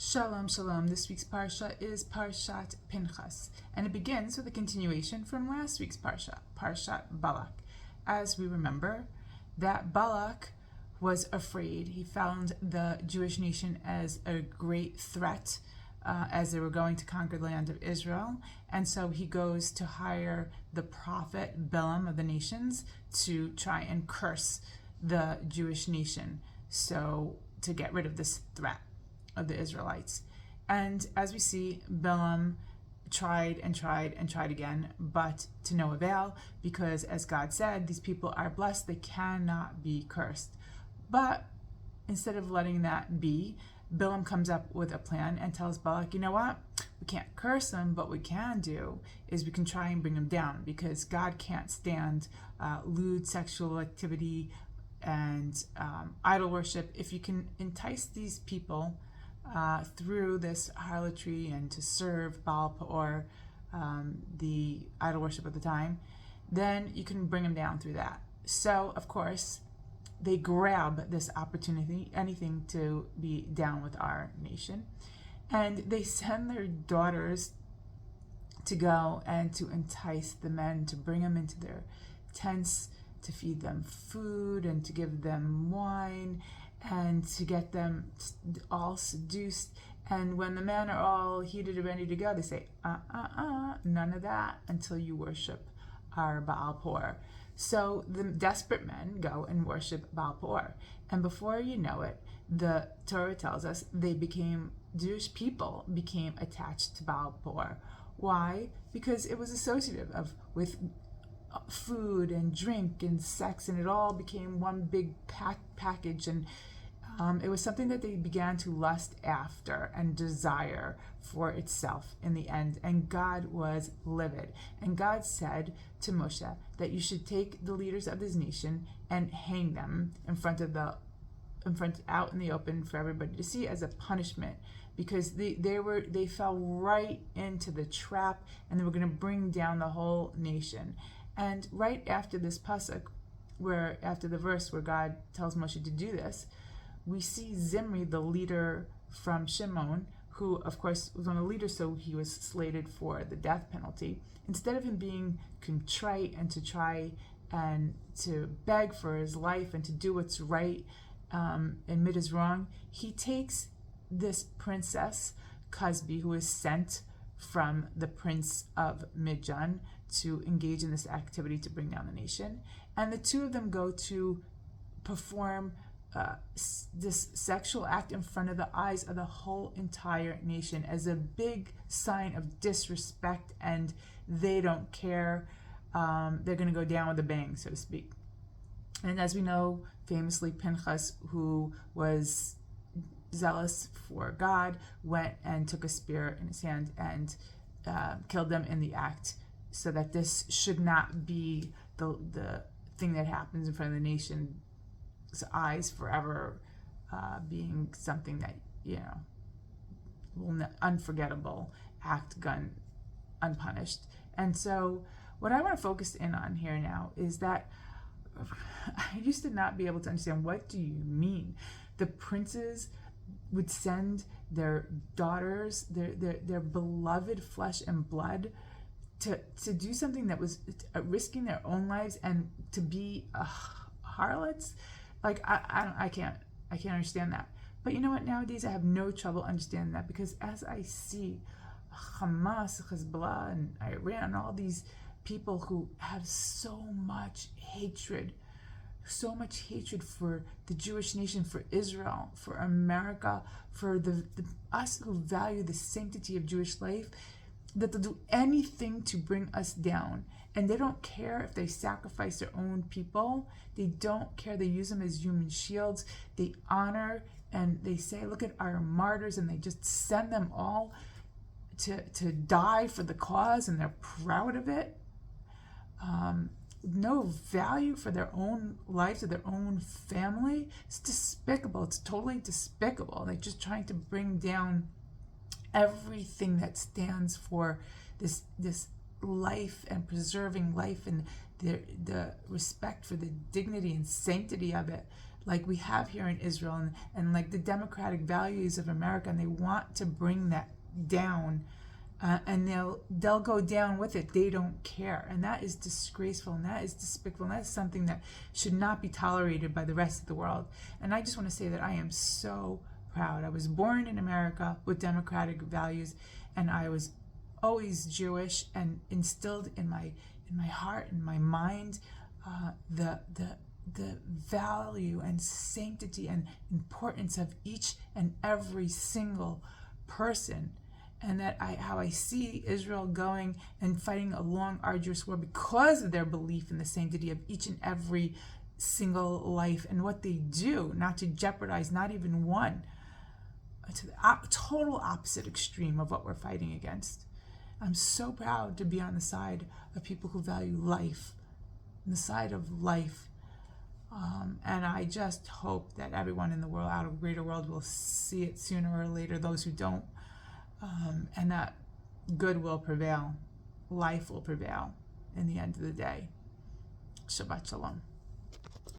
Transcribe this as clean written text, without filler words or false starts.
Shalom, shalom. This week's Parsha is Parshat Pinchas, and it begins with a continuation from last week's Parsha, Parshat Balak. As we remember, that Balak was afraid. He found the Jewish nation as a great threat as they were going to conquer the land of Israel, and so he goes to hire the prophet Balaam of the nations to try and curse the Jewish nation, so to get rid of this threat of the Israelites. And as we see, Balaam tried and tried and tried again, but to no avail, because as God said, these people are blessed, they cannot be cursed. But instead of letting that be, Balaam comes up with a plan and tells Balak, you know what, we can't curse them, but what we can do is we can try and bring them down, because God can't stand lewd sexual activity and idol worship. If you can entice these people through this harlotry and to serve Baal Peor, the idol worship at the time, then you can bring them down through that. So, of course, they grab this opportunity, anything to be down with our nation, and they send their daughters to go and to entice the men, to bring them into their tents, to feed them food and to give them wine, and to get them all seduced. And when the men are all heated and ready to go, they say, none of that until you worship our Baal Peor. So the desperate men go and worship Baal Peor. And before you know it, the Torah tells us Jewish people became attached to Baal Peor. Why? Because it was associative with food and drink and sex, and it all became one big package, and it was something that they began to lust after and desire for itself in the end. And God was livid, and God said to Moshe that you should take the leaders of this nation and hang them out in the open for everybody to see as a punishment, because they fell right into the trap, and they were going to bring down the whole nation. And right after this pasuk, after the verse where God tells Moshe to do this, we see Zimri, the leader from Shimon, who of course was one of the leaders, so he was slated for the death penalty. Instead of him being contrite and to try and to beg for his life and to do what's right, admit his wrong, he takes this princess, Cosby, who is sent from the prince of Midian to engage in this activity to bring down the nation. And the two of them go to perform this sexual act in front of the eyes of the whole entire nation as a big sign of disrespect, and they don't care. They're going to go down with a bang, so to speak. And as we know, famously, Pinchas, who was zealous for God, went and took a spear in his hand and killed them in the act, so that this should not be the thing that happens in front of the nation's eyes forever, being something that, unforgettable act gone unpunished. And so what I want to focus in on here now is that I used to not be able to understand, what do you mean? The princes would send their daughters, their beloved flesh and blood, to do something that was risking their own lives and to be harlots. Like, I can't understand that. But you know what? Nowadays I have no trouble understanding that, because as I see Hamas, Hezbollah, and Iran, and all these people who have so much hatred for the Jewish nation, for Israel, for America, for us who value the sanctity of Jewish life, that they'll do anything to bring us down. And they don't care if they sacrifice their own people. They don't care. They use them as human shields. They honor and they say, look at our martyrs, and they just send them all to die for the cause, and they're proud of it. No value for their own lives or their own family. It's despicable. It's totally despicable. They're just trying to bring down everything that stands for this life and preserving life and the respect for the dignity and sanctity of it. like we have here in Israel, and like the democratic values of America, and they want to bring that down, and they'll go down with it. They don't care, and that is disgraceful, and that is despicable, and that's something that should not be tolerated by the rest of the world. And I just want to say that I am so proud. I was born in America with democratic values, and I was always Jewish, and instilled in my heart and my mind the value and sanctity and importance of each and every single person, and that how I see Israel going and fighting a long, arduous war because of their belief in the sanctity of each and every single life, and what they do not to jeopardize not even one, to the total opposite extreme of what we're fighting against. I'm so proud to be on the side of people who value life, on the side of life. And I just hope that everyone in the world, out of the greater world, will see it sooner or later, those who don't, and that good will prevail, life will prevail in the end of the day. Shabbat Shalom.